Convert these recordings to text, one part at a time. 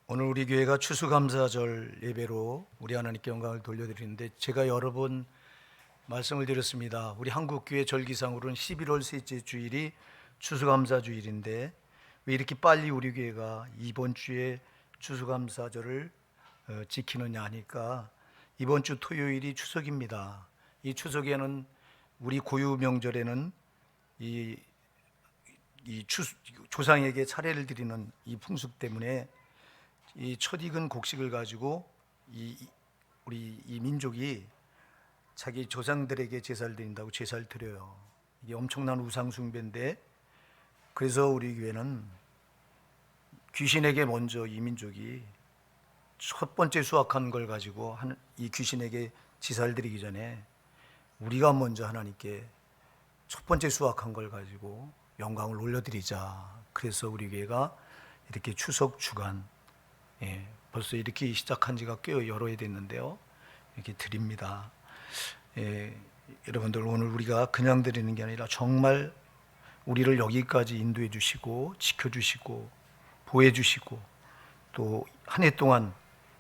오늘 우리 교회가 추수감사절 예배로 우리 하나님께 영광을 돌려드리는데, 제가 여러 번 말씀을 드렸습니다. 우리 한국교회 절기상으로는 11월 셋째 주일이 추수감사주일인데 왜 이렇게 빨리 우리 교회가 이번 주에 추수감사절을 지키느냐 하니까, 이번 주 토요일이 추석입니다. 이 추석에는, 우리 고유 명절에는 조상에게 차례를 드리는 이 풍습 때문에 이 첫 익은 곡식을 가지고 우리 민족이 자기 조상들에게 제사를 드린다고 제사를 드려요. 이게 엄청난 우상 숭배인데, 그래서 우리 교회는 귀신에게 먼저 이 민족이 첫 번째 수확한 걸 가지고 이 귀신에게 제사를 드리기 전에 우리가 먼저 하나님께 첫 번째 수확한 걸 가지고 영광을 올려드리자. 그래서 우리 교회가 이렇게 추석 주간, 벌써 이렇게 시작한 지가 꽤 여러 해 됐는데요, 이렇게 드립니다. 여러분들, 오늘 우리가 그냥 드리는 게 아니라 정말 우리를 여기까지 인도해 주시고 지켜주시고 보호해 주시고 또 한 해 동안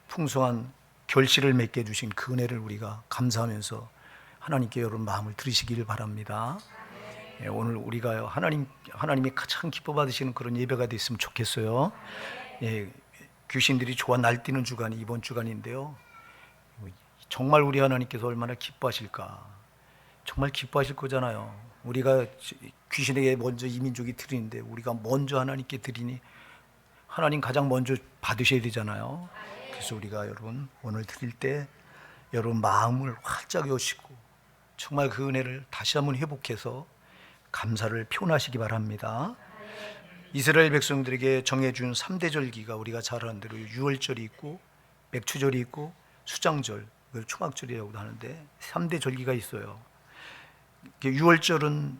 풍성한 결실을 맺게 해주신 그 은혜를 우리가 감사하면서 하나님께 여러분 마음을 들으시길 바랍니다. 오늘 우리가 하나님이 가장 기뻐 받으시는 그런 예배가 됐으면 좋겠어요. 귀신들이 좋아 날뛰는 주간이 이번 주간인데요, 정말 우리 하나님께서 얼마나 기뻐하실까. 정말 기뻐하실 거잖아요. 우리가 귀신에게 먼저 이 민족이 드리는데 우리가 먼저 하나님께 드리니 하나님 가장 먼저 받으셔야 되잖아요. 그래서 우리가 여러분 오늘 드릴 때 여러분 마음을 활짝 여시고 정말 그 은혜를 다시 한번 회복해서 감사를 표현하시기 바랍니다. 이스라엘 백성들에게 정해준 3대 절기가 우리가 잘 아는 대로 유월절이 있고 맥추절이 있고 수장절, 그걸 초막절이라고도 하는데 3대 절기가 있어요. 유월절은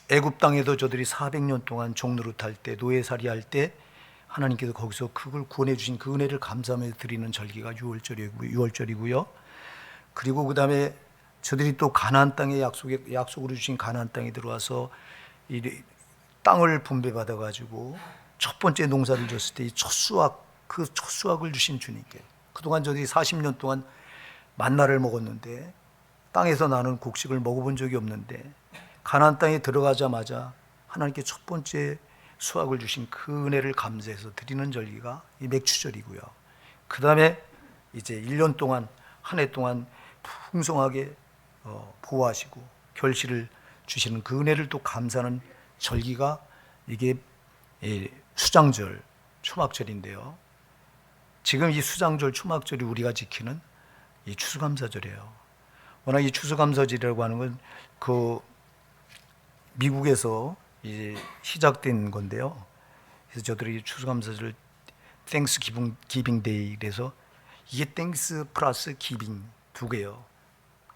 애굽 땅에도 저들이 400년 동안 종노릇할 때, 노예살이할 때 하나님께서 거기서 그걸 구원해 주신 그 은혜를 감사하며 드리는 절기가 유월절이고요. 그리고 그 다음에 저들이 또 가나안 땅에 약속으로 주신 가나안 땅에 들어와서 이 땅을 분배받아 가지고 첫 번째 농사를 졌을 때 이 첫 수확, 그 첫 수확을 주신 주님께, 그동안 저들이 40년 동안 만나를 먹었는데 땅에서 나는 곡식을 먹어본 적이 없는데 가나안 땅에 들어가자마자 하나님께 첫 번째 수확을 주신 그 은혜를 감사해서 드리는 절기가 이 맥추절이고요. 그 다음에 이제 1년 동안, 한 해 동안 풍성하게 보호하시고 결실을 주시는 그 은혜를 또 감사하는 절기가 이게 수장절, 초막절인데요. 지금 이 수장절, 초막절이 우리가 지키는 이 추수감사절이에요. 워낙 이 추수감사절이라고 하는 건 그 미국에서 이제 시작된 건데요. 그래서 저들이 추수감사절 땡스 기빙 데이, 그래서 이게 땡스 플러스 기빙 두 개요.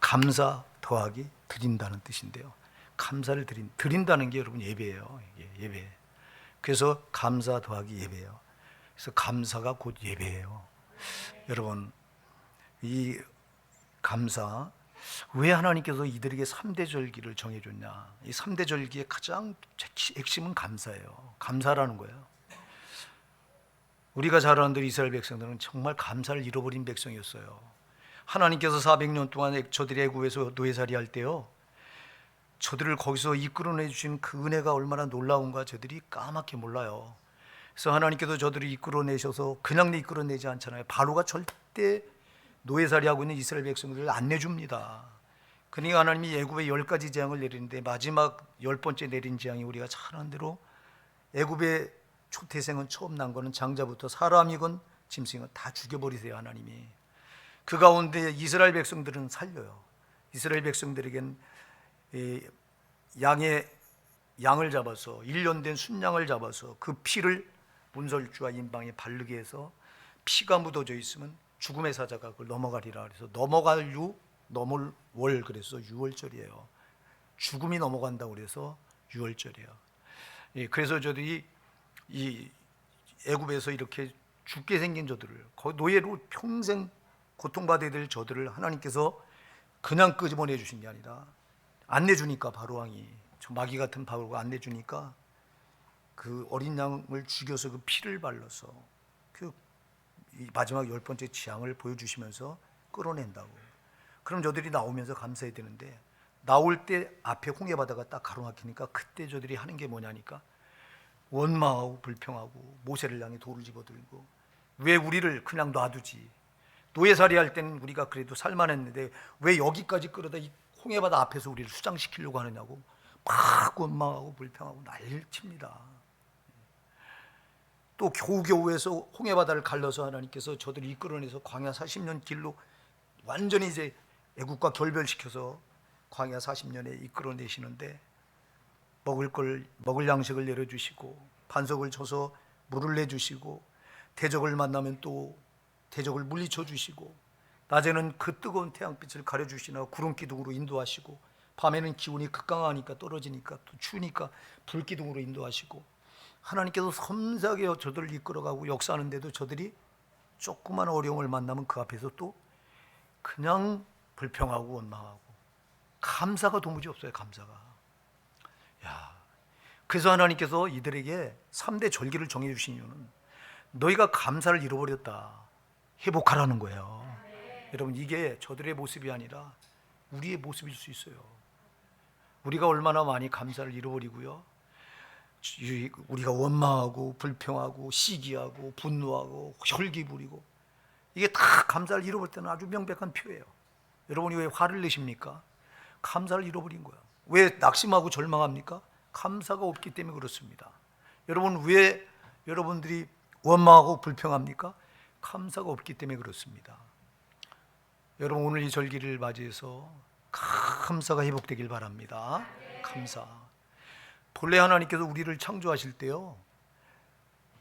감사 더하기 드린다는 뜻인데요. 감사를 드린다는 게 여러분 예배예요. 예배. 그래서 감사 더하기 예배예요. 그래서 감사가 곧 예배예요. 여러분, 이 감사, 왜 하나님께서 이들에게 3대 절기를 정해줬냐. 이 3대 절기의 가장 핵심은 감사예요. 감사라는 거예요. 우리가 잘 아는 대로 이스라엘 백성들은 정말 감사를 잃어버린 백성이었어요. 하나님께서 400년 동안 저들이 애굽에서 노예살이 할 때요, 저들을 거기서 이끌어내 주신 그 은혜가 얼마나 놀라운가 저들이 까맣게 몰라요. 그래서 하나님께서 저들을 이끌어내셔서 그냥 이끌어내지 않잖아요. 바로가 절대 노예살이 하고 있는 이스라엘 백성들을 안 내줍니다. 그러니까 하나님이 애굽에 10가지 재앙을 내리는데 마지막 10번째 내린 재앙이 우리가 잘 아는 대로, 애굽의 초태생은 처음 난 거는 장자부터 사람이건 짐승이건 다 죽여버리세요, 하나님이. 그 가운데 이스라엘 백성들은 살려요. 이스라엘 백성들에겐 양을 잡아서, 1년 된 순양을 잡아서 그 피를 문설주와 인방에 바르게 해서 피가 묻어져 있으면 죽음의 사자가 그걸 넘어가리라. 그래서 넘을 월, 그래서 유월절이에요. 죽음이 넘어간다고 그래서 유월절이에요. 그래서 저들이 이 애굽에서 이렇게 죽게 생긴 저들을, 거의 노예로 평생 고통받아야 될 저들을 하나님께서 그냥 끄집어내 주신 게 아니라 안 내주니까, 바로 왕이, 저 마귀 같은 바로가 안 내주니까 그 어린 양을 죽여서 그 피를 발라서 그 이 마지막 10번째 재앙을 보여주시면서 끌어낸다고. 그럼 저들이 나오면서 감사해야 되는데, 나올 때 앞에 홍해바다가 딱 가로막히니까 그때 저들이 하는 게 뭐냐니까, 원망하고 불평하고 모세를 향해 돌을 집어들고, 왜 우리를 그냥 놔두지? 노예살이 할 때는 우리가 그래도 살만했는데 왜 여기까지 끌어다 이 홍해바다 앞에서 우리를 수장시키려고 하느냐고 막 원망하고 불평하고 난리를 칩니다. 또 겨우겨우해서 홍해바다를 갈라서 하나님께서 저들을 이끌어내서 광야 40년 길로 완전히 이제 애국과 결별시켜서 광야 40년에 이끌어내시는데, 먹을 양식을 내려주시고 반석을 쳐서 물을 내주시고, 대적을 만나면 또 대적을 물리쳐 주시고, 낮에는 그 뜨거운 태양빛을 가려주시나 구름기둥으로 인도하시고, 밤에는 기온이 극강하니까 떨어지니까 또 추우니까 불기둥으로 인도하시고, 하나님께서 섬세하게 저들을 이끌어가고 역사하는데도 저들이 조그만 어려움을 만나면 그 앞에서 또 그냥 불평하고 원망하고, 감사가 도무지 없어요. 감사가. 그래서 하나님께서 이들에게 3대 절기를 정해주신 이유는 너희가 감사를 잃어버렸다, 회복하라는 거예요. 여러분, 이게 저들의 모습이 아니라 우리의 모습일 수 있어요. 우리가 얼마나 많이 감사를 잃어버리고요, 우리가 원망하고 불평하고 시기하고 분노하고 혈기 부리고, 이게 다 감사를 잃어버릴 때는 아주 명백한 표예요. 여러분이 왜 화를 내십니까? 감사를 잃어버린 거예요. 왜 낙심하고 절망합니까? 감사가 없기 때문에 그렇습니다. 여러분, 왜 여러분들이 원망하고 불평합니까? 감사가 없기 때문에 그렇습니다. 여러분, 오늘 이 절기를 맞이해서 감사가 회복되길 바랍니다. 감사. 본래 하나님께서 우리를 창조하실 때요,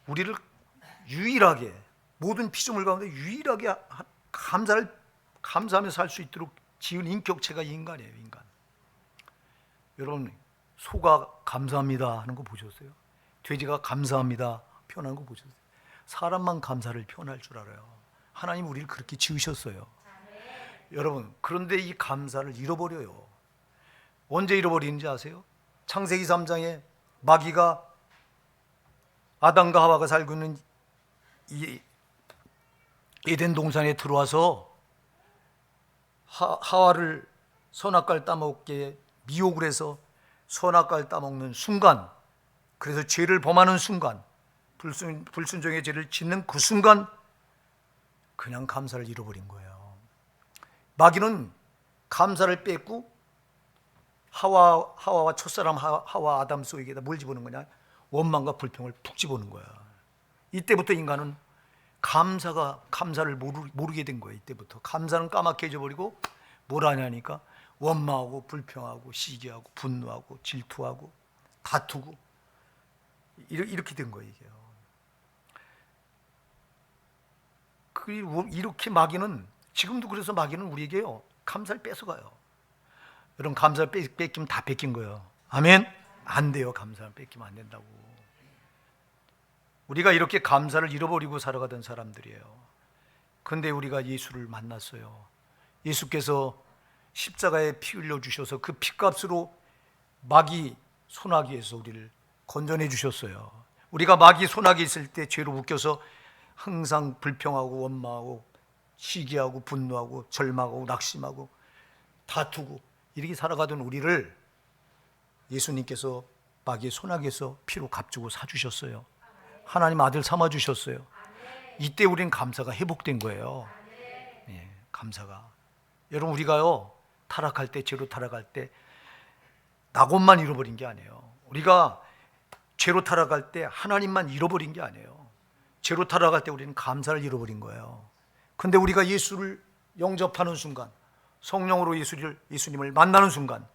우리를 유일하게, 모든 피조물 가운데 유일하게 감사하며 살 수 있도록 지은 인격체가 인간이에요. 인간. 여러분, 소가 감사합니다 하는 거 보셨어요? 돼지가 감사합니다 표현하는 거 보셨어요? 사람만 감사를 표현할 줄 알아요. 하나님 우리를 그렇게 지으셨어요. 여러분, 그런데 이 감사를 잃어버려요. 언제 잃어버리는지 아세요? 창세기 3장에 마귀가 아담과 하와가 살고 있는 이 에덴 동산에 들어와서 하와를 선악과를 따먹게 미혹을 해서 선악과를 따먹는 순간, 그래서 죄를 범하는 순간, 불순종의 죄를 짓는 그 순간 그냥 감사를 잃어버린 거예요. 마귀는 감사를 뺏고 하와와 첫사람 하와 아담 속에다 뭘 집어넣은 거냐? 원망과 불평을 푹 집어넣은 거야. 이때부터 인간은 감사를 모르게 된 거예요. 이때부터 감사는 까맣게 잊어버리고 뭘 하냐니까 원망하고 불평하고 시기하고 분노하고 질투하고 다투고 이렇게 된 거예요. 이게요. 그리고 이렇게 마귀는 지금도, 그래서 마귀는 우리에게요 감사를 뺏어가요. 여러분, 감사를 뺏기면 다 뺏긴 거예요. 아멘? 안 돼요. 감사를 뺏기면 안 된다고. 우리가 이렇게 감사를 잃어버리고 살아가던 사람들이에요. 그런데 우리가 예수를 만났어요. 예수께서 십자가에 피 흘려 주셔서 그 피값으로 마귀 소나기에서 우리를 건져내 주셨어요. 우리가 마귀 소나기 있을 때 죄로 묶여서 항상 불평하고 원망하고 시기하고 분노하고 절망하고 낙심하고 다투고 이렇게 살아가던 우리를 예수님께서 마귀의 소나기에서 피로 값주고 사주셨어요. 하나님 아들 삼아주셨어요. 이때 우리는 감사가 회복된 거예요. 네, 감사가. 여러분, 우리가요 타락할 때, 죄로 타락할 때 낙원만 잃어버린 게 아니에요. 우리가 죄로 타락할 때 하나님만 잃어버린 게 아니에요. 죄로 타락할 때 우리는 감사를 잃어버린 거예요. 근데 우리가 예수를 영접하는 순간, 성령으로 예수님을 만나는 순간,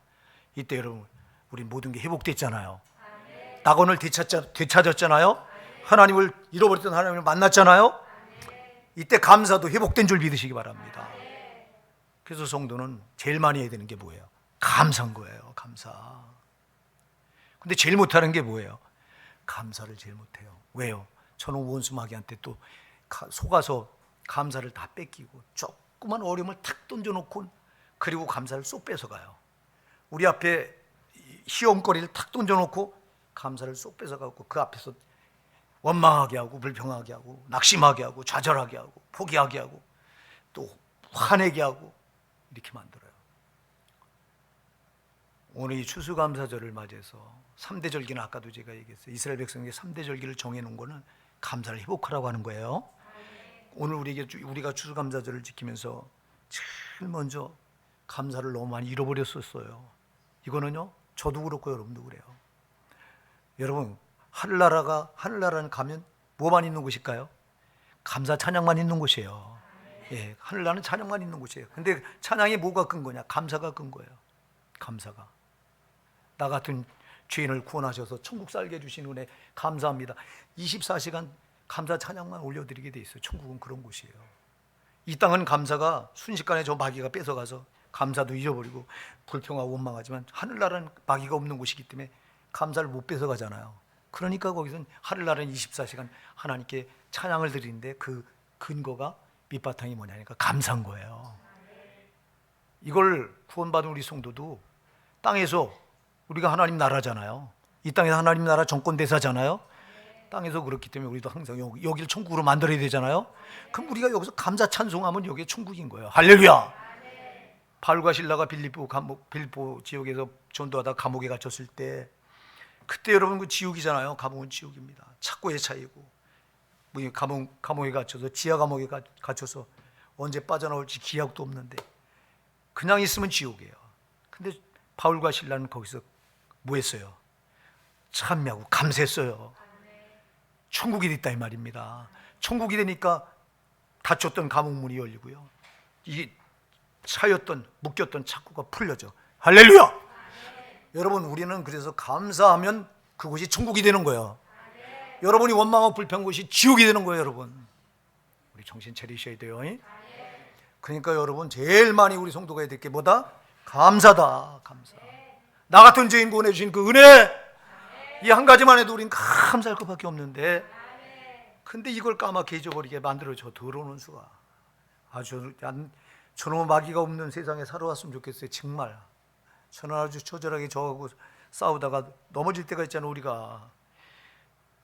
이때 여러분 우리 모든 게 회복됐잖아요. 낙원을 되찾았잖아요. 하나님을 잃어버렸던 하나님을 만났잖아요. 이때 감사도 회복된 줄 믿으시기 바랍니다. 그래서 성도는 제일 많이 해야 되는 게 뭐예요? 감사인 거예요. 감사. 근데 제일 못하는 게 뭐예요? 감사를 제일 못해요. 왜요? 저는 원수 마귀한테 또 속아서 감사를 다 뺏기고 조그만 어려움을 탁 던져놓고, 그리고 감사를 쏙 뺏어가요. 우리 앞에 시험거리를 탁 던져놓고 감사를 쏙 뺏어가고 그 앞에서 원망하게 하고 불평하게 하고 낙심하게 하고 좌절하게 하고 포기하게 하고 또 화내게 하고 이렇게 만들어요. 오늘 이 추수감사절을 맞이해서 3대 절기는 아까도 제가 얘기했어요. 이스라엘 백성에게 3대 절기를 정해놓은 거는 감사를 회복하라고 하는 거예요. 오늘 우리가 추수감사절을 지키면서 제일 먼저 감사를 너무 많이 잃어버렸었어요. 이거는요, 저도 그렇고 여러분도 그래요. 여러분, 하늘나라는 가면 뭐만 있는 곳일까요? 감사 찬양만 있는 곳이에요. 예, 하늘나라는 찬양만 있는 곳이에요. 근데 찬양이 뭐가 큰 거냐? 감사가 큰 거예요. 감사가. 나 같은 죄인을 구원하셔서 천국 살게 해주신 은혜 감사합니다. 24시간 감사 찬양만 올려드리게 돼 있어요. 천국은 그런 곳이에요. 이 땅은 감사가 순식간에 저 마귀가 뺏어가서 감사도 잊어버리고 불평하고 원망하지만 하늘나라는 마귀가 없는 곳이기 때문에 감사를 못 뺏어가잖아요. 그러니까 거기서는 하늘나라는 24시간 하나님께 찬양을 드리는데 그 근거가 밑바탕이 뭐냐니까 감사인 거예요. 이걸 구원받은 우리 성도도 땅에서 우리가 하나님 나라잖아요. 이 땅에서 하나님 나라 정권 대사잖아요. 땅에서 그렇기 때문에 우리도 항상 여기를 천국으로 만들어야 되잖아요. 그럼 우리가 여기서 감사 찬송하면 여기에 천국인 거예요. 할렐루야. 바울과 실라가 빌립보 지옥에서 전도하다 감옥에 갇혔을 때 그때 여러분 그 지옥이잖아요. 감옥은 지옥입니다. 착고의 차이고 감옥에 갇혀서 지하 감옥에 갇혀서 언제 빠져나올지 기약도 없는데 그냥 있으면 지옥이에요. 근데 바울과 실라는 거기서 뭐 했어요? 찬미하고 감사했어요. 천국이 됐다 이 말입니다. 천국이 되니까 닫혔던 감옥문이 열리고요, 이게 묶였던 착고가 풀려져. 할렐루야. 여러분, 우리는 그래서 감사하면 그곳이 천국이 되는 거예요. 여러분이 원망하고 불평한 곳이 지옥이 되는 거예요. 여러분, 우리 정신 차리셔야 돼요. 그러니까 여러분, 제일 많이 우리 성도가 해야 될 게 뭐다? 감사다. 감사. 나 같은 죄인 구원해 주신 그 은혜, 이 한 가지만 해도 우린 감사할 것밖에 없는데, 근데 이걸 까맣게 잊어버리게 만들어 저 더러운 수가. 저놈의 마귀가 없는 세상에 살아왔으면 좋겠어요. 정말 저는 아주 처절하게 저하고 싸우다가 넘어질 때가 있잖아요. 우리가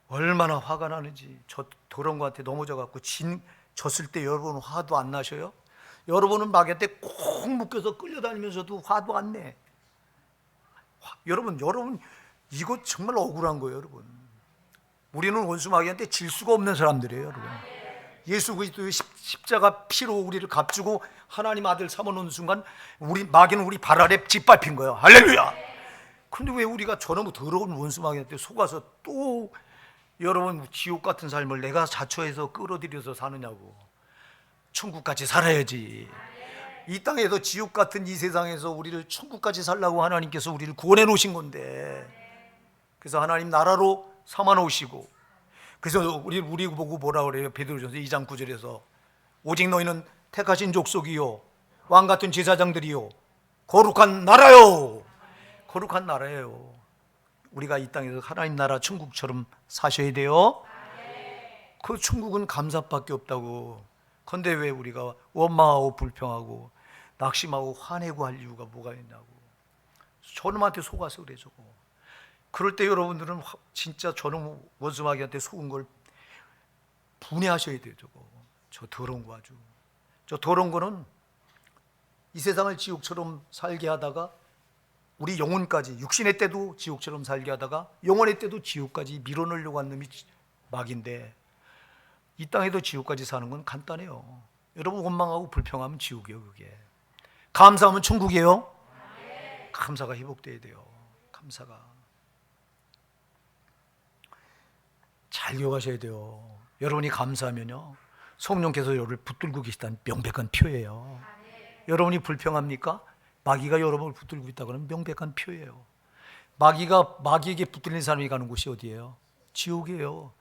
얼마나 화가 나는지. 저 더러운 거한테 넘어져 갖고 졌을 때 여러분 화도 안 나셔요? 여러분은 마귀한테 꼭 묶여서 끌려다니면서도 화도 안 내. 여러분 이거 정말 억울한 거예요. 여러분, 우리는 원수 마귀한테 질 수가 없는 사람들이에요. 여러분, 예수 그리스도의 십자가 피로 우리를 값주고 하나님 아들 삼아놓은 순간 마귀는 우리 발 아래 짓밟힌 거예요. 할렐루야. 근데 왜 우리가 저놈의 더러운 원수 마귀한테 속아서 또 여러분 지옥 같은 삶을 내가 자초해서 끌어들여서 사느냐고. 천국같이 살아야지. 이 땅에서 지옥 같은 이 세상에서 우리를 천국까지 살라고 하나님께서 우리를 구원해 놓으신 건데, 그래서 하나님 나라로 삼아 놓으시고, 그래서 우리 보고 뭐라 그래요? 베드로전서 2장 9절에서 오직 너희는 택하신 족속이요 왕 같은 제사장들이요 거룩한 나라요. 거룩한 나라예요. 우리가 이 땅에서 하나님 나라 천국처럼 사셔야 돼요. 그 천국은 감사밖에 없다고. 그런데 왜 우리가 원망하고 불평하고 낙심하고 화내고 할 이유가 뭐가 있냐고. 저놈한테 속아서 그래. 저거 그럴 때 여러분들은 진짜 저놈 원수마귀한테 속은 걸 분해하셔야 돼요. 저 더러운 거 아주. 저 더러운 거는 이 세상을 지옥처럼 살게 하다가 우리 영혼까지, 육신의 때도 지옥처럼 살게 하다가 영혼의 때도 지옥까지 밀어넣으려고 한 놈이 마귀인데, 이 땅에도 지옥까지 사는 건 간단해요. 여러분 원망하고 불평하면 지옥이에요. 그게 감사하면 천국이에요. 감사가 회복돼야 돼요. 감사가 잘 기억하셔야 돼요. 여러분이 감사하면요, 성령께서 여러분을 붙들고 계시다는 명백한 표예요. 여러분이 불평합니까? 마귀가 여러분을 붙들고 있다고 하는 명백한 표예요. 마귀에게 붙들린 사람이 가는 곳이 어디예요? 지옥이에요.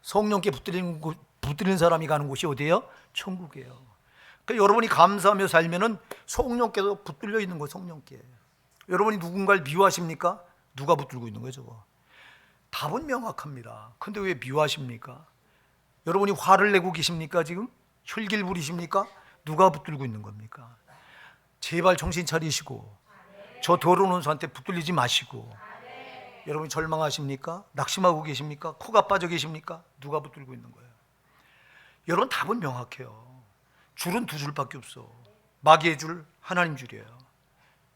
성령께 붙들린 사람이 가는 곳이 어디예요? 천국이에요. 그러니까 여러분이 감사하며 살면은 성령께서 붙들려 있는 거예요. 성령께. 여러분이 누군가를 미워하십니까? 누가 붙들고 있는 거예요? 저거 답은 명확합니다. 근데 왜 미워하십니까? 여러분이 화를 내고 계십니까? 지금 혈기를 부리십니까? 누가 붙들고 있는 겁니까? 제발 정신 차리시고 저 더러운 원수한테 붙들리지 마시고 여러분 절망하십니까? 낙심하고 계십니까? 코가 빠져 계십니까? 누가 붙들고 있는 거예요? 여러분 답은 명확해요. 줄은 두 줄밖에 없어. 마귀의 줄, 하나님 줄이에요.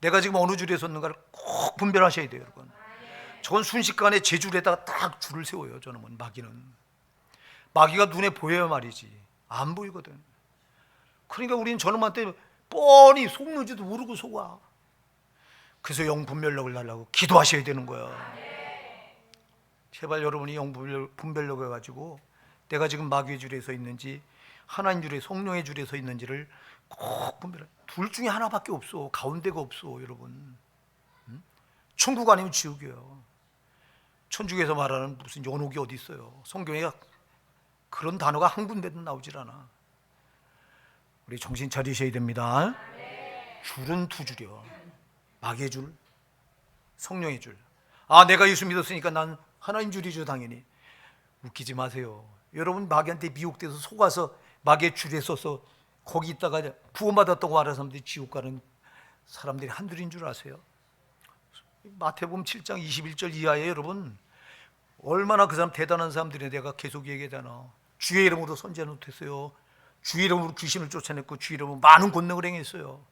내가 지금 어느 줄에 섰는가를 꼭 분별하셔야 돼요, 여러분. 저건 순식간에 제 줄에다가 딱 줄을 세워요. 저놈은 마귀가 눈에 보여야 말이지 안 보이거든. 그러니까 우리는 저놈한테 뻔히 속는지도 모르고 속아. 그래서 영분별력을 달라고 기도하셔야 되는 거야. 제발 여러분이 영분별력을 가지고 내가 지금 마귀의 줄에 서 있는지 하나님 줄에 성령의 줄에 서 있는지를 꼭 분별해. 둘 중에 하나밖에 없어. 가운데가 없어, 여러분. 천국 아니면 지옥이에요. 천주교에서 말하는 무슨 연옥이 어디 있어요? 성경에 그런 단어가 한 군데도 나오질 않아. 우리 정신 차리셔야 됩니다. 줄은 두 줄이요. 마귀의 줄, 성령의 줄. 아, 내가 예수 믿었으니까 난 하나님 줄이죠, 당연히. 웃기지 마세요. 여러분 마귀한테 미혹돼서 속아서 마귀의 줄에 서서 거기 있다가 구원받았다고 말하는 사람들이 지옥 가는 사람들이 한둘인 줄 아세요? 마태복음 7장 21절 이하에 여러분 얼마나 그 사람 대단한 사람들이 내가 계속 얘기하잖아. 주의 이름으로 선지자 못했어요. 주의 이름으로 귀신을 쫓아냈고 주의 이름으로 많은 권능을 행했어요.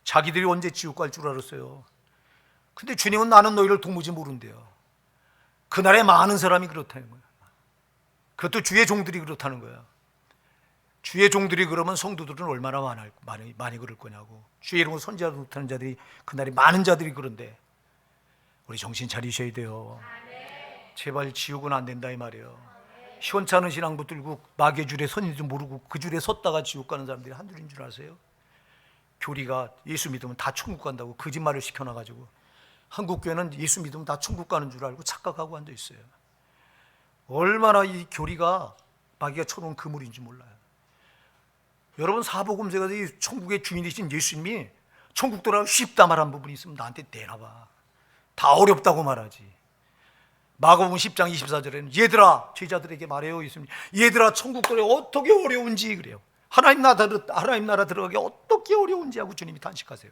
자기들이 언제 지옥 갈 줄 알았어요. 근데 주님은 나는 너희를 도무지 모른대요. 그날에 많은 사람이 그렇다는 거예요. 그것도 주의 종들이 그렇다는 거야. 주의 종들이 그러면 성도들은 얼마나 많이 그럴 거냐고. 주의 이름으로 선지자 못하는 자들이 그날에 많은 자들이 그런데 우리 정신 차리셔야 돼요. 제발 지옥은 안 된다 이 말이에요. 시원찮은 신앙 붙들고 마귀의 줄에 섰는지도 모르고 그 줄에 섰다가 지옥 가는 사람들이 한둘인 줄 아세요? 교리가 예수 믿으면 다 천국 간다고 거짓말을 시켜놔가지고 한국교회는 예수 믿으면 다 천국 가는 줄 알고 착각하고 앉아있어요. 얼마나 이 교리가 마귀가 쳐놓은 그물인지 몰라요. 여러분 사복음서가 이 천국의 주인이신 예수님이 천국 들어가기 쉽다 말한 부분이 있으면 나한테 내놔봐. 다 어렵다고 말하지. 마가복음 10장 24절에는 얘들아, 제자들에게 말해요. 예수님, 얘들아 천국 들어가기 어떻게 어려운지 그래요. 하나님 나라 들어가기 어떻게 어려운지 하고 주님이 단식하세요.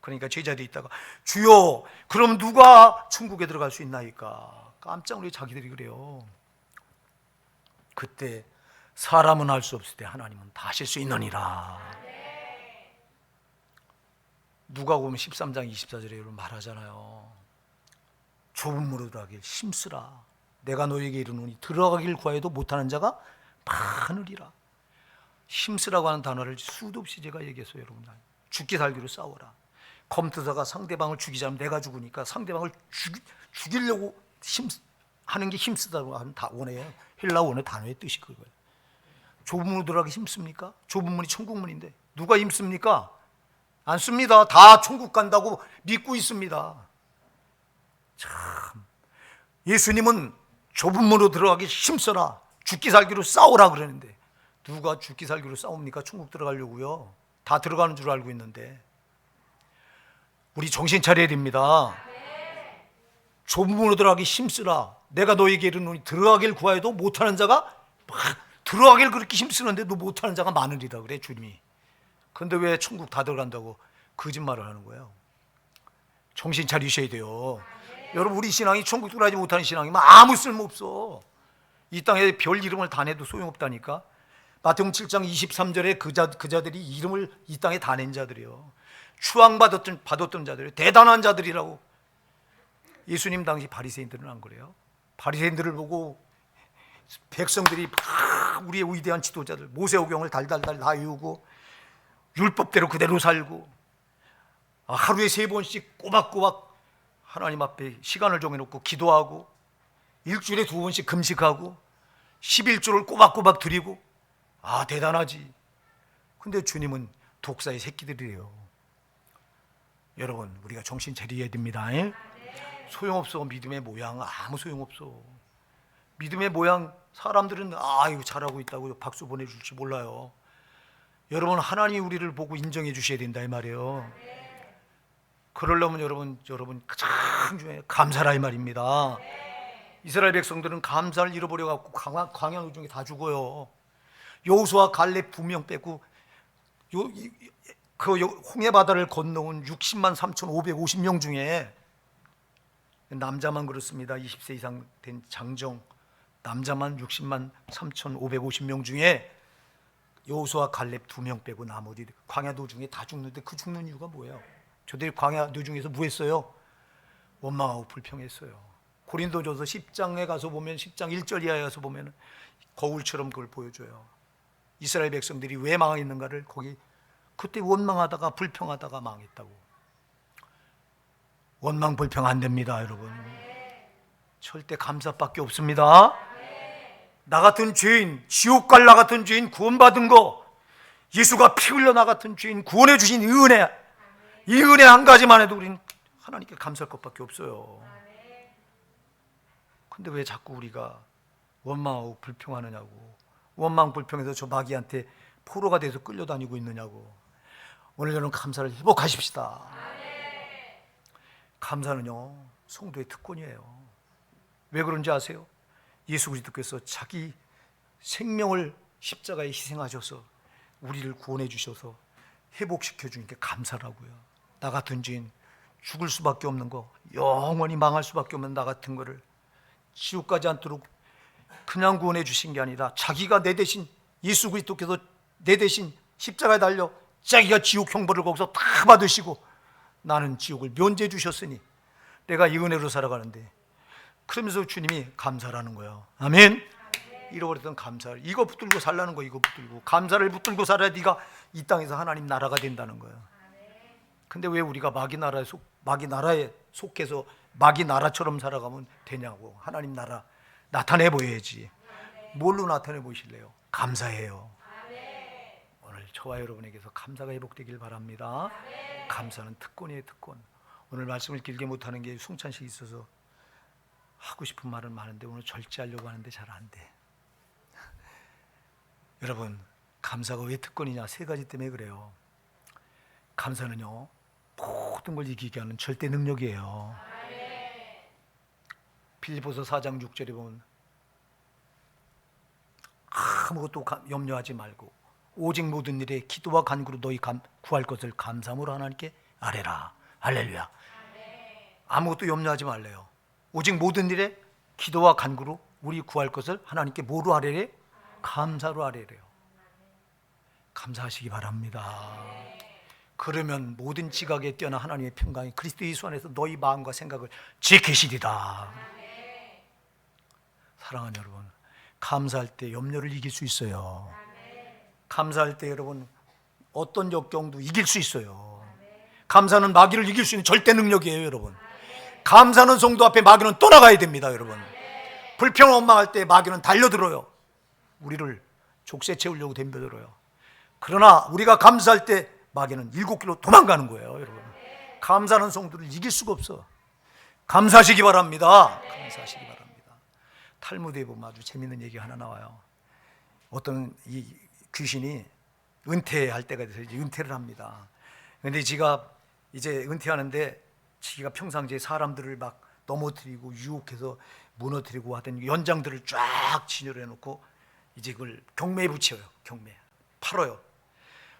그러니까 제자들이 있다가 주여 그럼 누가 천국에 들어갈 수 있나이까. 깜짝 놀래 자기들이 그래요. 그때 사람은 할 수 없을 때 하나님은 다 하실 수 있느니라. 누가복음 13장 24절에 말하잖아요. 좁은 문으로 들어가길 힘쓰라. 내가 너에게 이르노니 들어가길 구하여도 못하는 자가 많으리라. 힘쓰라고 하는 단어를 수도 없이 제가 얘기했어요. 여러분, 죽기 살기로 싸워라. 검투사가 상대방을 죽이자면 내가 죽으니까 상대방을 죽이려고 하는 게 힘쓰다고 하는 원어예요. 헬라 원어 단어의 뜻이 그거예요. 좁은 문으로 들어가기 힘씁니까? 좁은 문이 천국문인데 누가 힘씁니까? 안 씁니다. 다 천국 간다고 믿고 있습니다. 참, 예수님은 좁은 문으로 들어가기 힘써라. 죽기 살기로 싸우라 그러는데 누가 죽기 살기로 싸웁니까? 천국 들어가려고요. 다 들어가는 줄 알고 있는데 우리 정신 차려야 됩니다. 좁은 문으로 들어가기 힘쓰라. 내가 너에게 이르노니 들어가길 구하여도 못하는 자가 들어가길 그렇게 힘쓰는데 너 못하는 자가 많으리라 그래 주님이. 그런데 왜 천국 다 들어간다고 거짓말을 하는 거예요? 정신 차리셔야 돼요. 여러분 우리 신앙이 천국 들어가지 못하는 신앙이면 아무 쓸모없어. 이 땅에 별 이름을 다 내도 소용없다니까. 마태복음 7장 23절에 그 자들이 이름을 이 땅에 다 낸 자들이요. 추앙받았던 자들이요. 대단한 자들이라고. 예수님 당시 바리새인들은 안 그래요? 바리새인들을 보고 백성들이 우리의 위대한 지도자들 모세오경을 달달달 다 외우고 율법대로 그대로 살고 하루에 3번씩 꼬박꼬박 하나님 앞에 시간을 정해놓고 기도하고 일주일에 2번씩 금식하고 11조를 꼬박꼬박 드리고 대단하지. 근데 주님은 독사의 새끼들이에요. 여러분 우리가 정신 차려야 됩니다. 소용없어. 믿음의 모양 아무 소용없어. 믿음의 모양 사람들은 이거 잘하고 있다고 박수 보내줄지 몰라요. 여러분 하나님이 우리를 보고 인정해 주셔야 된다 이 말이에요. 그러려면 여러분 가장 중요해 감사라 이 말입니다. 이스라엘 백성들은 감사를 잃어버려 갖고 광야 중에 다 죽어요. 여호수아 갈렙 2명 빼고 그 홍해 바다를 건너온 60만 3,550명 중에 남자만 그렇습니다. 20세 이상 된 장정 남자만 60만 3,550명 중에 여호수아 갈렙 2명 빼고 나머지 광야 도중에 다 죽는데 그 죽는 이유가 뭐예요? 저들이 광야 도중에서 뭐 했어요? 원망하고 불평했어요. 고린도전서 10장에 가서 보면 10장 1절 이하에 가서 보면 거울처럼 그걸 보여줘요. 이스라엘 백성들이 왜 망했는가를 거기 그때 원망하다가 불평하다가 망했다고. 원망 불평 안 됩니다, 여러분. 절대 감사밖에 없습니다. 나 같은 죄인, 지옥 갈 나 같은 죄인 구원받은 거, 예수가 피 흘려 나 같은 죄인 구원해 주신 이 은혜 한 가지만 해도 우리는 하나님께 감사할 것밖에 없어요. 근데 왜 자꾸 우리가 원망하고 불평하느냐고, 원망 불평해서 저 마귀한테 포로가 돼서 끌려다니고 있느냐고. 오늘 여러분 감사를 회복하십시다. 감사는요 성도의 특권이에요. 왜 그런지 아세요? 예수 그리스도께서 자기 생명을 십자가에 희생하셔서 우리를 구원해 주셔서 회복시켜 주니까 감사라고요. 나 같은 죄인 죽을 수밖에 없는 거, 영원히 망할 수밖에 없는 나 같은 거를 지옥 가지 않도록 그냥 구원해 주신 게 아니라 자기가 내 대신, 예수 그리스도께서 내 대신 십자가에 달려 자기가 지옥 형벌을 거기서 다 받으시고 나는 지옥을 면제해 주셨으니 내가 이 은혜로 살아가는데, 그러면서 주님이 감사라는 거예요. 아멘. 잃어버렸던 감사를, 이거 붙들고 살라는 거예요. 이거 붙들고, 감사를 붙들고 살아야 네가 이 땅에서 하나님 나라가 된다는 거예요. 근데 왜 우리가 마귀 나라에 속해서 마귀 나라처럼 살아가면 되냐고. 하나님 나라 나타내 보여야지. 뭘로 나타내 보이실래요? 감사해요. 오늘 저와 여러분에게서 감사가 회복되길 바랍니다. 감사는 특권이에요, 특권. 오늘 말씀을 길게 못하는 게 숭찬식이 있어서 하고 싶은 말은 많은데 오늘 절제하려고 하는데 잘 안 돼. 여러분, 감사가 왜 특권이냐? 세 가지 때문에 그래요. 감사는요 모든 걸 이기게 하는 절대 능력이에요. 빌립보서 4장 6절에 보면 아무것도 염려하지 말고 오직 모든 일에 기도와 간구로 너희 구할 것을 감사함으로 하나님께 아뢰라. 할렐루야. 아무것도 염려하지 말래요. 오직 모든 일에 기도와 간구로 우리 구할 것을 하나님께 뭐로 아뢰래? 감사로 아뢰래요. 감사하시기 바랍니다. 그러면 모든 지각에 뛰어난 하나님의 평강이 그리스도 예수 안에서 너희 마음과 생각을 지키시리다. 사랑하는 여러분, 감사할 때 염려를 이길 수 있어요. 감사할 때 여러분 어떤 역경도 이길 수 있어요. 감사는 마귀를 이길 수 있는 절대 능력이에요, 여러분. 감사는 성도 앞에 마귀는 떠나가야 됩니다, 여러분. 불평 원망할 때 마귀는 달려들어요. 우리를 족쇄 채우려고 덤벼들어요. 그러나 우리가 감사할 때 마귀는 7길로 도망가는 거예요, 여러분. 감사하는 성도를 이길 수가 없어. 감사하시기 바랍니다. 감사하시기 바랍니다. 탈무드에 보면 아주 재밌는 얘기 하나 나와요. 어떤 이 귀신이 은퇴할 때가 돼서 이제 은퇴를 합니다. 그런데 지가 이제 은퇴하는데 지가 평상시에 사람들을 막 넘어뜨리고 유혹해서 무너뜨리고 하던 연장들을 쫙 진열해 놓고 이제 그걸 경매에 붙여요. 경매 팔아요.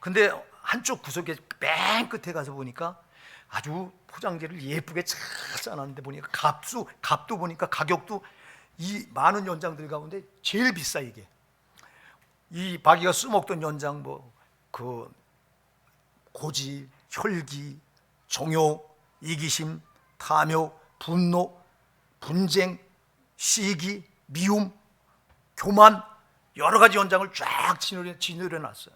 근데 한쪽 구석에 맨 끝에 가서 보니까 아주 포장지를 예쁘게 잘 싸놨는데 보니까 값도 보니까 가격도 이 많은 연장들 가운데 제일 비싸. 이게 이 마귀가 쓰먹던 연장 그 고집, 혈기, 정욕, 이기심, 탐욕, 분노, 분쟁, 시기, 미움, 교만, 여러 가지 연장을 쫙 진열해 놨어요.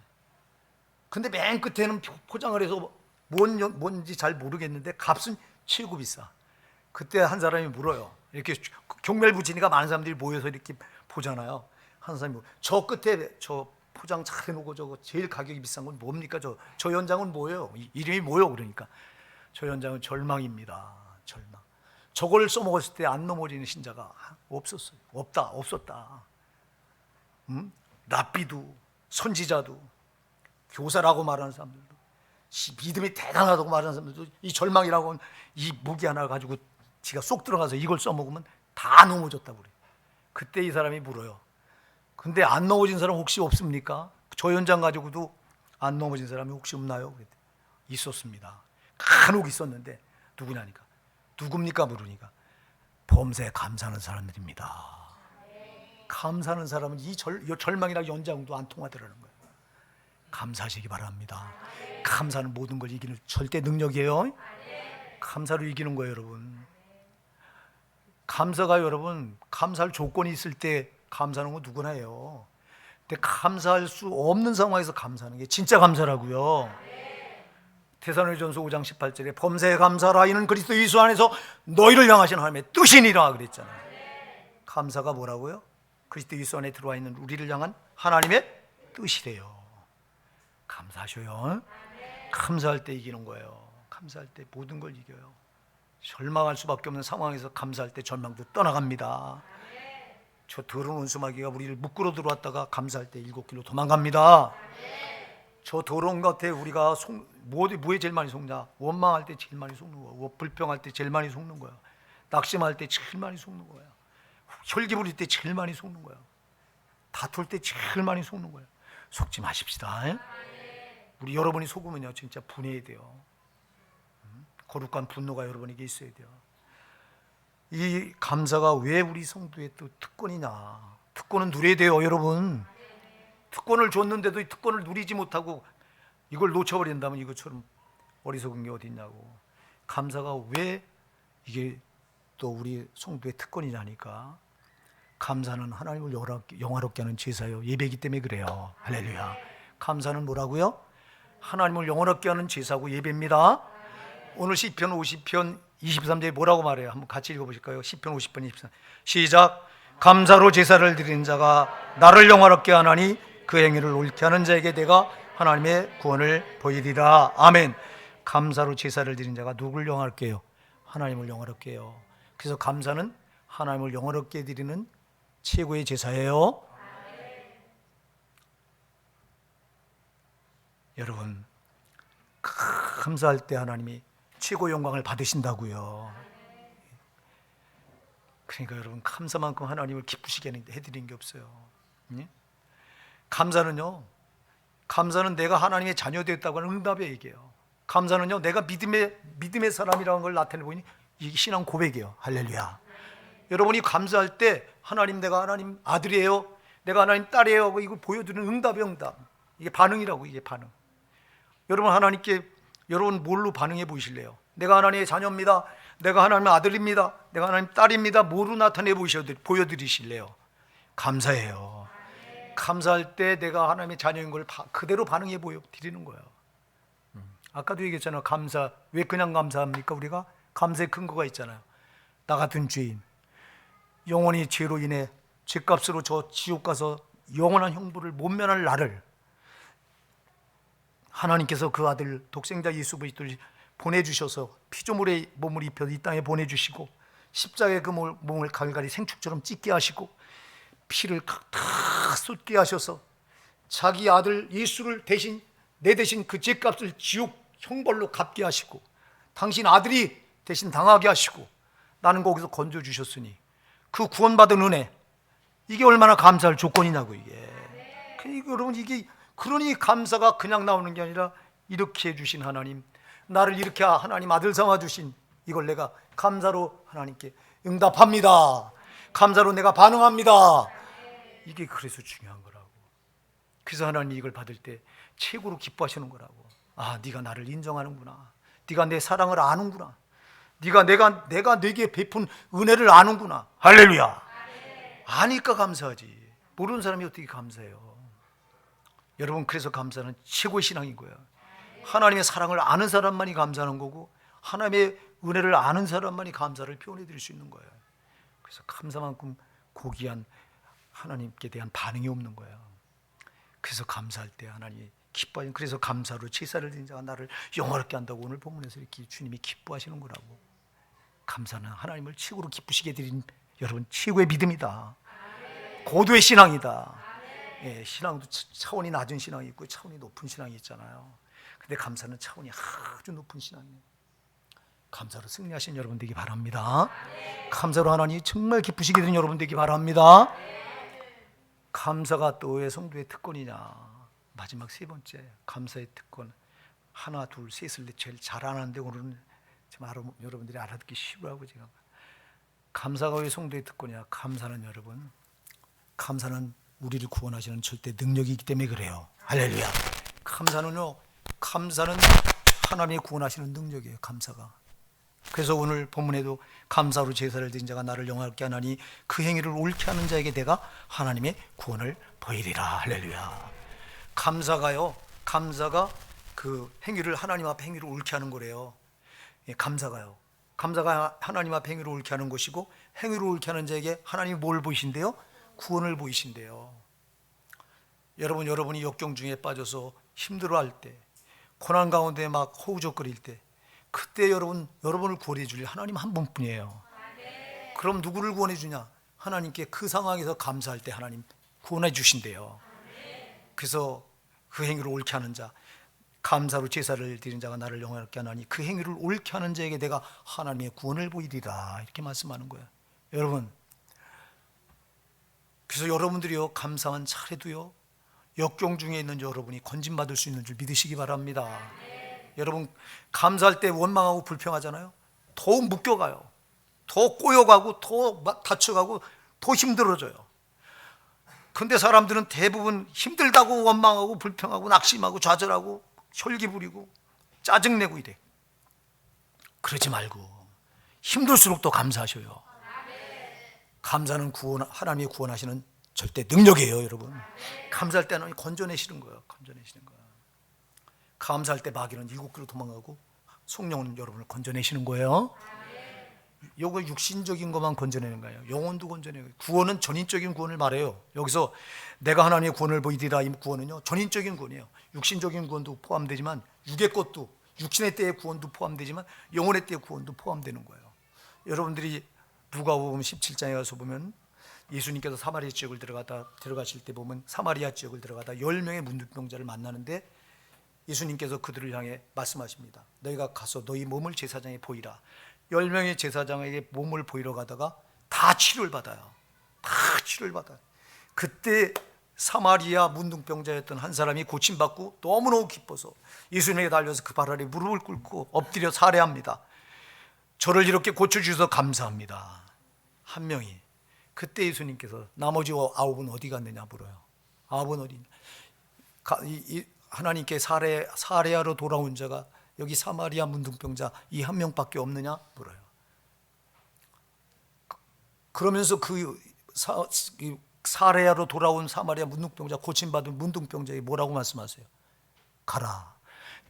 근데 맨 끝에는 포장을 해서 뭔지 잘 모르겠는데 값은 최고 비싸. 그때 한 사람이 물어요. 이렇게 경매를 붙이니까 많은 사람들이 모여서 이렇게 보잖아요. 한 사람이 저 끝에 저 포장 잘 해놓고 저거 제일 가격이 비싼 건 뭡니까? 저 연장은 뭐예요? 이름이 뭐예요? 그러니까 저 연장은 절망입니다. 절망. 저걸 써먹었을 때 안 넘어지는 신자가 없었어요. 없었다. 랍비도, 선지자도, 교사라고 말하는 사람들도, 믿음이 대단하다고 말하는 사람들도 이 절망이라고 하는 이 무기 하나 가지고 지가 쏙 들어가서 이걸 써먹으면 다 넘어졌다고 그래요. 그때 이 사람이 물어요. 근데 안 넘어진 사람 혹시 없습니까? 저 연장 가지고도 안 넘어진 사람이 혹시 없나요? 그랬더니 있었습니다. 간혹 있었는데 누구냐니까. 누굽니까? 물으니까 범사에 감사하는 사람들입니다. 감사하는 사람은 이 절망이나 연장도 안 통하더라는 거예요. 감사하시기 바랍니다. 감사는 모든 걸 이기는 절대 능력이에요. 감사로 이기는 거예요, 여러분. 감사가 여러분, 감사할 조건이 있을 때 감사하는 건 누구나 해요. 근데 감사할 수 없는 상황에서 감사하는 게 진짜 감사라고요. 데살로니가전서 5장 18절에 범사에 감사하라, 이는 그리스도 예수 안에서 너희를 향하신 하나님의 뜻이니라 그랬잖아요. 감사가 뭐라고요? 그리스도 예수 안에 들어와 있는 우리를 향한 하나님의 뜻이래요. 감사하셔요. 감사할 때 이기는 거예요. 감사할 때 모든 걸 이겨요. 절망할 수밖에 없는 상황에서 감사할 때 절망도 떠나갑니다. 저 더러운 원수마귀가 우리를 묶으러 들어왔다가 감사할 때 7길로 도망갑니다. 저 더러운 것 같아. 우리가 뭐에 제일 많이 속냐? 원망할 때 제일 많이 속는 거야. 불평할 때 제일 많이 속는 거야. 낙심할 때 제일 많이 속는 거야. 혈기 부릴 때 제일 많이 속는 거야. 다툴 때 제일 많이 속는 거야. 속지 마십시다. 우리 여러분이 속으면요 진짜 분해야 돼요. 거룩한 분노가 여러분에게 있어야 돼요. 이 감사가 왜 우리 성도의 또 특권이냐? 특권은 누려야 돼요, 여러분. 특권을 줬는데도 이 특권을 누리지 못하고 이걸 놓쳐버린다면 이것처럼 어리석은 게 어디 있냐고. 감사가 왜 이게 또 우리 성도의 특권이냐니까. 감사는 하나님을 영화롭게 하는 제사요. 예배이기 때문에 그래요. 할렐루야. 감사는 뭐라고요? 하나님을 영화롭게 하는 제사고 예배입니다. 오늘 시편 50편 23절에 뭐라고 말해요? 한번 같이 읽어보실까요? 시편 50편 23절 시작. 감사로 제사를 드리는 자가 나를 영화롭게 하나니 그 행위를 옳게 하는 자에게 내가 하나님의 구원을 보이리라. 아멘. 감사로 제사를 드리는 자가 누구를 영화롭게 해요? 하나님을 영화롭게 해요. 그래서 감사는 하나님을 영화롭게 드리는 최고의 제사예요. 여러분, 감사할 때 하나님이 최고 영광을 받으신다고요. 그러니까 여러분, 감사만큼 하나님을 기쁘시게 해드리는 게 없어요. 감사는요, 감사는 내가 하나님의 자녀 되었다고 하는 응답의 얘기예요. 감사는요, 내가 믿음의 사람이라는 걸 나타내보니 이게 신앙 고백이에요. 할렐루야. 여러분이 감사할 때 하나님, 내가 하나님 아들이에요, 내가 하나님 딸이에요, 이걸 보여드리는 응답의 응답. 이게 반응이라고. 이게 반응. 여러분, 하나님께 여러분 뭘로 반응해 보실래요? 내가 하나님의 자녀입니다, 내가 하나님의 아들입니다, 내가 하나님 딸입니다, 뭐로 나타내 보여드리실래요? 감사해요. 감사할 때 내가 하나님의 자녀인 걸 그대로 반응해 보여드리는 거예요. 아까도 얘기했잖아요. 감사, 왜 그냥 감사합니까? 우리가 감사의 근거가 있잖아요. 나 같은 죄인, 영원히 죄로 인해 죄값으로 저 지옥 가서 영원한 형벌을 못 면할 나를 하나님께서 그 아들 독생자 예수 그리스도를 보내주셔서 피조물의 몸을 입혀 이 땅에 보내주시고 십자가의 그 몸을 갈갈이 생축처럼 찢게 하시고 피를 탁 쏟게 하셔서 자기 아들 예수를 대신, 내 대신 그 죄값을 지옥 형벌로 갚게 하시고 당신 아들이 대신 당하게 하시고 나는 거기서 건져주셨으니 그 구원받은 은혜, 이게 얼마나 감사할 조건이냐고. 이게 그러니까 여러분, 이게 그러니 감사가 그냥 나오는 게 아니라 이렇게 해주신 하나님, 나를 이렇게 하나님 아들 삼아주신 이걸 내가 감사로 하나님께 응답합니다. 감사로 내가 반응합니다. 이게 그래서 중요한 거라고. 그래서 하나님이 이걸 받을 때 최고로 기뻐하시는 거라고. 아, 네가 나를 인정하는구나, 네가 내 사랑을 아는구나, 네가 내가 네게 베푼 은혜를 아는구나. 할렐루야. 아니까 감사하지. 모르는 사람이 어떻게 감사해요? 여러분, 그래서 감사는 최고의 신앙인 거예요. 하나님의 사랑을 아는 사람만이 감사하는 거고 하나님의 은혜를 아는 사람만이 감사를 표현해 드릴 수 있는 거예요. 그래서 감사만큼 고귀한 하나님께 대한 반응이 없는 거예요. 그래서 감사할 때 하나님이 기뻐하시는, 그래서 감사로 제사를 드린 자가 나를 영화롭게 한다고 오늘 본문에서 이렇게 주님이 기뻐하시는 거라고. 감사는 하나님을 최고로 기쁘시게 드린 여러분 최고의 믿음이다. 고도의 신앙이다. 예, 신앙도 차원이 낮은 신앙이 있고 차원이 높은 신앙이 있잖아요. 근데 감사는 차원이 아주 높은 신앙이에요. 감사로 승리하신 여러분 되기 바랍니다. 감사로 하나님 정말 기쁘시게 되는 여러분 되기 바랍니다. 감사가 또 왜 성도의 특권이냐? 마지막 세 번째, 감사의 특권. 하나, 둘, 셋을 제일 잘 아는데 오늘은 지금 여러분들이 알아듣기 싫어하고 제가 감사가 왜 성도의 특권이야? 감사는 여러분, 감사는 우리를 구원하시는 절대 능력이 있기 때문에 그래요. 할렐루야. 감사는 하나님이 구원하시는 능력이에요. 감사가. 그래서 오늘 본문에도 감사로 제사를 드린 자가 나를 영화롭게 하나니 그 행위를 옳게 하는 자에게 내가 하나님의 구원을 보이리라. 할렐루야. 감사가 그 행위를 하나님 앞에 행위를 옳게 하는 거래요. 예, 감사가 하나님 앞에 행위를 옳게 하는 것이고, 행위를 옳게 하는 자에게 하나님이 뭘 보이신대요? 구원을 보이신대요. 여러분이 역경 중에 빠져서 힘들어할 때, 고난 가운데 막 허우적거릴 때, 그때 여러분을 구원해 줄 하나님 한 분뿐이에요. 그럼 누구를 구원해 주냐? 하나님께 그 상황에서 감사할 때 하나님 구원해 주신대요. 그래서 그 행위를 옳게 하는 자, 감사로 제사를 드린 자가 나를 영화롭게 하나니 그 행위를 옳게 하는 자에게 내가 하나님의 구원을 보이리라. 이렇게 말씀하는 거예요. 여러분, 그래서 여러분들이요, 감사만 잘해도요, 역경 중에 있는 여러분이 건진받을 수 있는 줄 믿으시기 바랍니다. 여러분, 감사할 때 원망하고 불평하잖아요. 더 묶여가요. 더 꼬여가고 더 다쳐가고 더 힘들어져요. 근데 사람들은 대부분 힘들다고 원망하고 불평하고 낙심하고 좌절하고 혈기 부리고 짜증내고 이래. 그러지 말고 힘들수록 더 감사하셔요. 감사는 하나님이 구원하시는 절대 능력이에요. 여러분, 감사할 때는 건져내시는 거예요. 감사할 때 마귀는 7개로 도망가고 성령은 여러분을 건져내시는 거예요. 요거 육신적인 것만 건져내는 거예요. 영혼도 건져내고. 구원은 전인적인 구원을 말해요. 여기서 내가 하나님의 구원을 보이리라, 이 구원은요, 전인적인 구원이에요. 육신적인 구원도 포함되지만, 육의 것도, 육신의 때의 구원도 포함되지만 영혼의 때의 구원도 포함되는 거예요. 여러분들이 누가복음 17장에 가서 보면 예수님께서 사마리아 지역을 들어가실 때 보면 사마리아 지역을 들어가다 10명의 문둥병자를 만나는데 예수님께서 그들을 향해 말씀하십니다. 너희가 가서 너희 몸을 제사장에 보이라. 10명의 제사장에게 몸을 보이러 가다가 다 치료를 받아요. 그때 사마리아 문둥병자였던 한 사람이 고침받고 너무너무 기뻐서 예수님에게 달려서 그 발 아래 무릎을 꿇고 엎드려 살해합니다. 저를 이렇게 고쳐주셔서 감사합니다. 한 명이. 그때 예수님께서 나머지 9은 어디 갔느냐 물어요. 9은 어디 있냐? 하나님께 살해하러 돌아온 자가 여기 사마리아 문둥병자 이 한 명밖에 없느냐 물어요. 그러면서 그 살해하러 돌아온 사마리아 문둥병자, 고침받은 문둥병자에게 뭐라고 말씀하세요? 가라,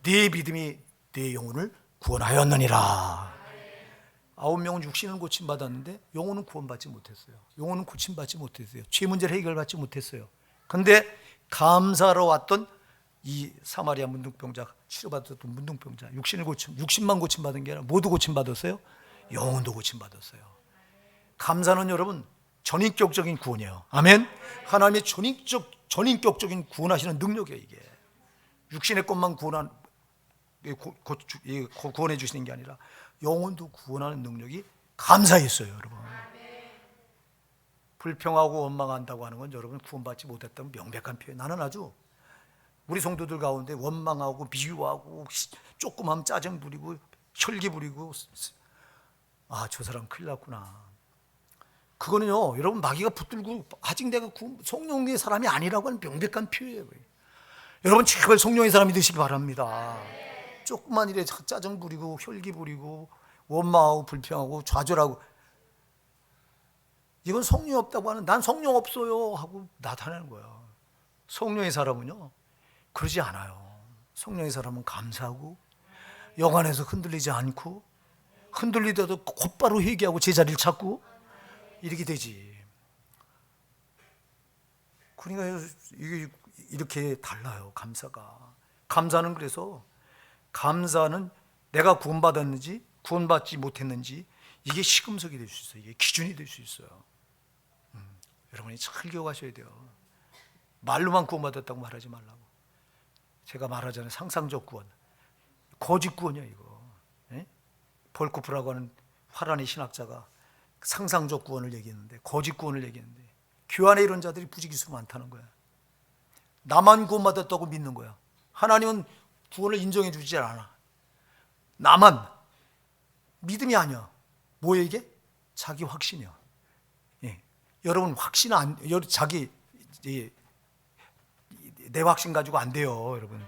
네 믿음이 네 영혼을 구원하였느니라. 9명은 육신은 고침받았는데 영혼은 구원받지 못했어요. 영혼은 고침받지 못했어요. 죄 문제를 해결받지 못했어요. 그런데 감사로 왔던 이 사마리아 문둥병자, 치료받았던 문둥병자, 육신만 고침받은 게 아니라 모두 고침받았어요. 영혼도 고침받았어요. 감사는 여러분 전인격적인 구원이에요. 아멘. 하나님의 전인격적인 구원하시는 능력이에요. 이게 육신의 것만 구원해 주시는 게 아니라 영혼도 구원하는 능력이 감사에 있어요. 여러분, 불평하고 원망한다고 하는 건 여러분 구원받지 못했다는 명백한 표현. 나는 아주 우리 성도들 가운데 원망하고 미워하고 조그만 짜증 부리고 혈기 부리고, 아, 저 사람 큰일 났구나. 그거는요, 여러분 마귀가 붙들고 아직 내가 성령의 사람이 아니라고 하는 명백한 표현이에요. 여러분 제발 성령의 사람이 되시기 바랍니다. 조금만 일에 짜증 부리고 혈기 부리고 원망하고 불평하고 좌절하고, 이건 성령이 없다고 하는, 난 성령 없어요 하고 나타내는 거예요. 성령의 사람은요 그러지 않아요. 성령의 사람은 감사하고 영 안에서 흔들리지 않고, 흔들리더라도 곧바로 회개하고 제자리를 찾고 이렇게 되지. 그러니까 이게 이렇게 달라요. 감사는 그래서 감사는 내가 구원받았는지 구원받지 못했는지 이게 시금석이 될 수 있어요. 이게 기준이 될 수 있어요. 여러분이 잘 기억하셔야 돼요. 말로만 구원받았다고 말하지 말라고. 제가 말하잖아요. 상상적 구원, 거짓 구원이야 이거. 예? 볼코프라고 하는 화란의 신학자가 상상적 구원을 얘기했는데, 거짓 구원을 얘기했는데, 교환에 이런 자들이 부지기수 많다는 거야. 나만 구원받았다고 믿는 거야. 하나님은 구원을 인정해 주지 않아. 나만. 믿음이 아니야. 뭐야 이게? 자기 확신이요. 예. 여러분 확신 자기 내 확신 가지고 안 돼요, 여러분.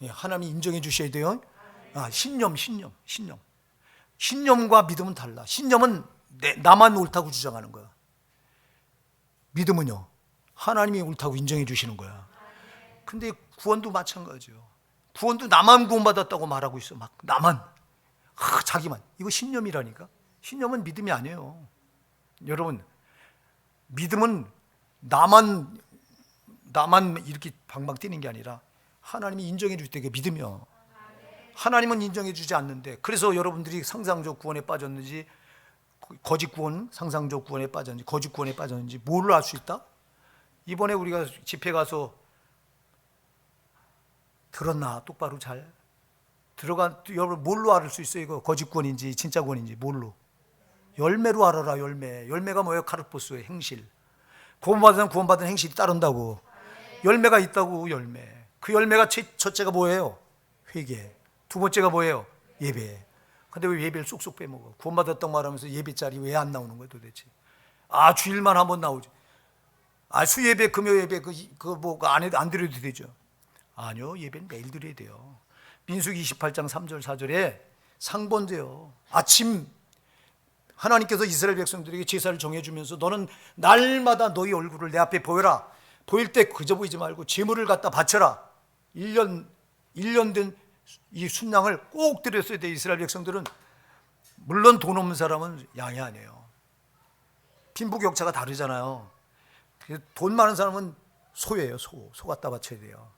예. 하나님이 인정해 주셔야 돼요. 신념과 믿음은 달라. 신념은 나만 옳다고 주장하는 거야. 믿음은요, 하나님이 옳다고 인정해 주시는 거야. 근데 구원도 마찬가지예요. 구원도 나만 구원받았다고 말하고 있어. 막 나만, 자기만. 이거 신념이라니까. 신념은 믿음이 아니에요. 여러분, 믿음은 나만 이렇게 방방 뛰는 게 아니라 하나님이 인정해 줄 때 그게 믿음이요. 하나님은 인정해 주지 않는데, 그래서 여러분들이 상상적 구원에 빠졌는지, 거짓 구원, 상상적 구원에 빠졌는지, 거짓 구원에 빠졌는지 뭘로 알 수 있다? 이번에 우리가 집회 가서 들었나? 똑바로 잘 여러분 뭘로 알 수 있어요? 이거 거짓 구원인지 진짜 구원인지 뭘로? 열매로 알아라. 열매가 뭐예요? 카르포스의 행실. 구원받은 행실이 따른다고. 열매가 있다고. 열매. 그 열매가 첫째가 뭐예요? 회개. 두 번째가 뭐예요? 예배. 근데 왜 예배를 쏙쏙 빼먹어? 구원받았다고 말하면서 예배 자리 왜 안 나오는 거야 도대체? 주일만 한번 나오지. 수예배, 금요예배 안 드려도 되죠? 아니요, 예배는 매일 드려야 돼요. 민수기 28장 3절 4절에 상본돼요. 아침 하나님께서 이스라엘 백성들에게 제사를 정해주면서 너는 날마다 너희 얼굴을 내 앞에 보여라. 보일 때 그저 보이지 말고 제물을 갖다 바쳐라. 1년 된 이 순양을 꼭 드렸어야 돼. 이스라엘 백성들은. 물론 돈 없는 사람은 양이 아니에요. 빈부격차가 다르잖아요. 돈 많은 사람은 소예요. 소 갖다 바쳐야 돼요.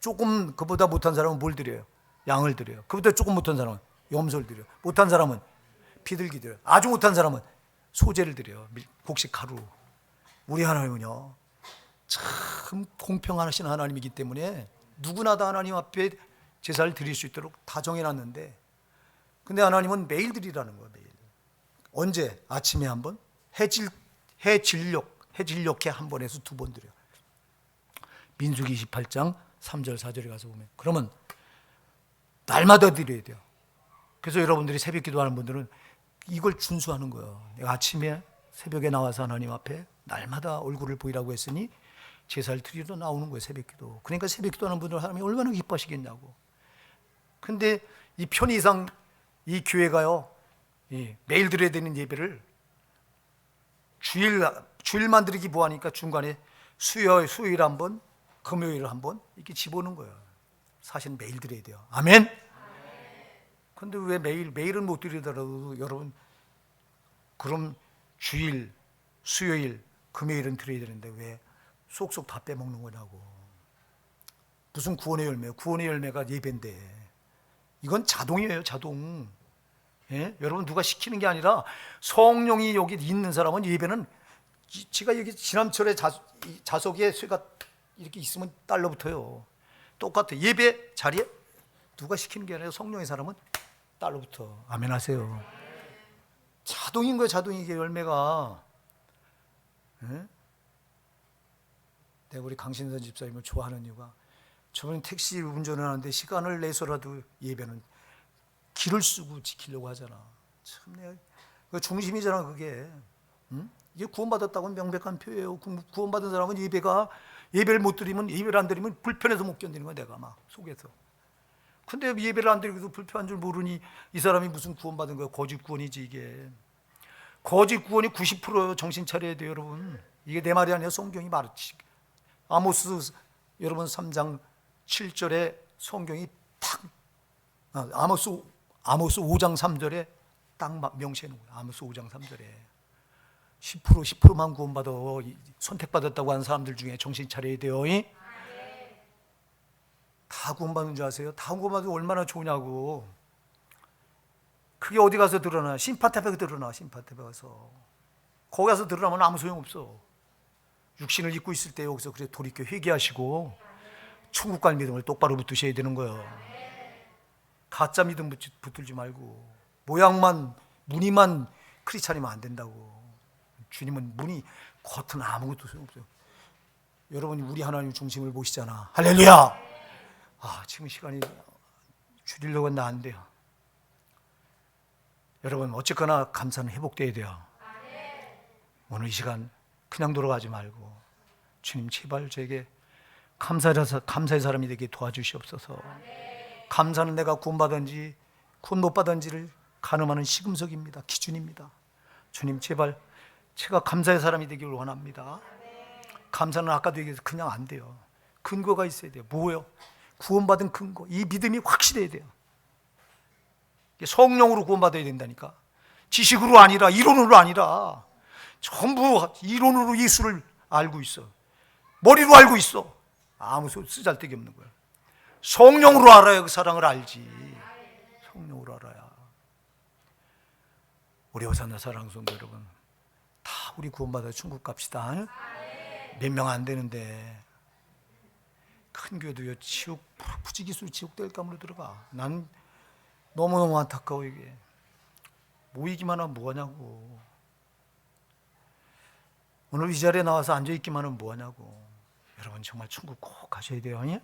조금 그보다 못한 사람은 뭘 드려요? 양을 드려요. 그보다 조금 못한 사람은 염소를 드려요. 못한 사람은 비둘기 드려요. 아주 못한 사람은 소재를 드려요. 곡식 가루. 우리 하나님은요, 참 공평하신 하나님이기 때문에 누구나 다 하나님 앞에 제사를 드릴 수 있도록 다 정해놨는데, 근데 하나님은 매일 드리라는 거예요. 매일. 언제? 아침에 한 번, 해질녘에 한 번에서 두 번 드려요. 민수기 28장 3절 4절에 가서 보면, 그러면 날마다 드려야 돼요. 그래서 여러분들이 새벽 기도하는 분들은 이걸 준수하는 거예요. 내가 아침에 새벽에 나와서 하나님 앞에 날마다 얼굴을 보이라고 했으니 제사를 드리러 나오는 거예요. 새벽 기도. 그러니까 새벽 기도하는 분들 하나님이 얼마나 기뻐하시겠냐고. 근데 이 편의상 이 교회가요, 매일 드려야 되는 예배를 주일만 드리기 뭐하니까 중간에 수요일 한 번, 금요일 한 번 이렇게 집어넣는 거예요. 사실은 매일 드려야 돼요. 아멘? 근데 왜 매일은 못 드리더라도 여러분, 그럼 주일, 수요일, 금요일은 드려야 되는데 왜 쏙쏙 다 빼먹는 거냐고. 무슨 구원의 열매예요? 구원의 열매가 예배인데. 이건 자동이에요, 자동. 예? 여러분, 누가 시키는 게 아니라 성령이 여기 있는 사람은 예배는, 제가 여기 지남철에 자석에 쇠가 이렇게 있으면 달러붙어요. 똑같아. 예배 자리에 누가 시키는 게 아니라 성령의 사람은 달러붙어. 아멘 하세요. 자동인 거예요, 자동이. 이게 열매가. 예? 내가 우리 강신선 집사님을 좋아하는 이유가, 저번에 택시 운전을 하는데 시간을 내서라도 예배는 길을 쓰고 지키려고 하잖아. 참, 내가 그 중심이잖아, 그게. 응? 이게 구원받았다고는 명백한 표예요. 구원받은 사람은 예배를 못 드리면, 예배를 안 드리면 불편해서 못 견디는 거야, 내가 막 속에서. 근데 예배를 안 드리고도 불편한 줄 모르니 이 사람이 무슨 구원받은 거야? 거짓 구원이지, 이게. 거짓 구원이 90%예요. 정신 차려야 돼요, 여러분. 이게 내 말이 아니라 성경이 말했지. 아모스 여러분 3장 7절에 성경이 딱, 아모스 5장 3절에 딱 명시해 놓은 거예요. 아모스 5장 3절에 10%만 구원받아. 선택받았다고 하는 사람들 중에 정신 차려야 돼요. 다 구원받는 줄 아세요? 다 구원받으면 얼마나 좋으냐고. 그게 어디 가서 드러나? 심판탑에 드러나. 심판탑에 가서. 거기 가서 드러나면 아무 소용없어. 육신을 입고 있을 때 여기서 그래 돌이켜 회개하시고 천국 갈 믿음을 똑바로 붙으셔야 되는 거예요. 가짜 믿음 붙들지 말고 무늬만 크리스찬이면 안 된다고. 주님은 무늬 겉은 아무것도 소용없어요. 여러분이 우리 하나님 중심을 보시잖아. 할렐루야. 지금 시간이 줄이려고 했는데 안 돼요. 여러분 어쨌거나 감사는 회복돼야 돼요. 오늘 이 시간 그냥 돌아가지 말고 주님 제발 저에게 감사의 사람이 되게 도와주시옵소서. 감사는 내가 구원받은지 구원 못 받은지를 가늠하는 시금석입니다. 기준입니다. 주님 제발 제가 감사의 사람이 되기를 원합니다. 감사는 아까도 얘기해서 그냥 안 돼요. 근거가 있어야 돼요. 뭐예요? 구원받은 근거. 이 믿음이 확실해야 돼요. 성령으로 구원받아야 된다니까. 지식으로 아니라, 이론으로 아니라 전부 이론으로 예수를 알고 있어. 머리로 알고 있어. 아무 쓰잘데기 없는 거예요. 성령으로 알아야 그 사랑을 알지. 성령으로 알아야. 우리 호산나 사랑하는 성도 여러분, 다 우리 구원받아 천국 갑시다. 몇 명 안 되는데 큰 교회도요 지옥 부지기수 지옥 뗄감으로 들어가. 난 너무너무 안타까워. 이게 모이기만 하면 뭐하냐고. 오늘 이 자리에 나와서 앉아있기만 하면 뭐하냐고. 여러분 정말 천국 꼭 가셔야 돼요. 아니?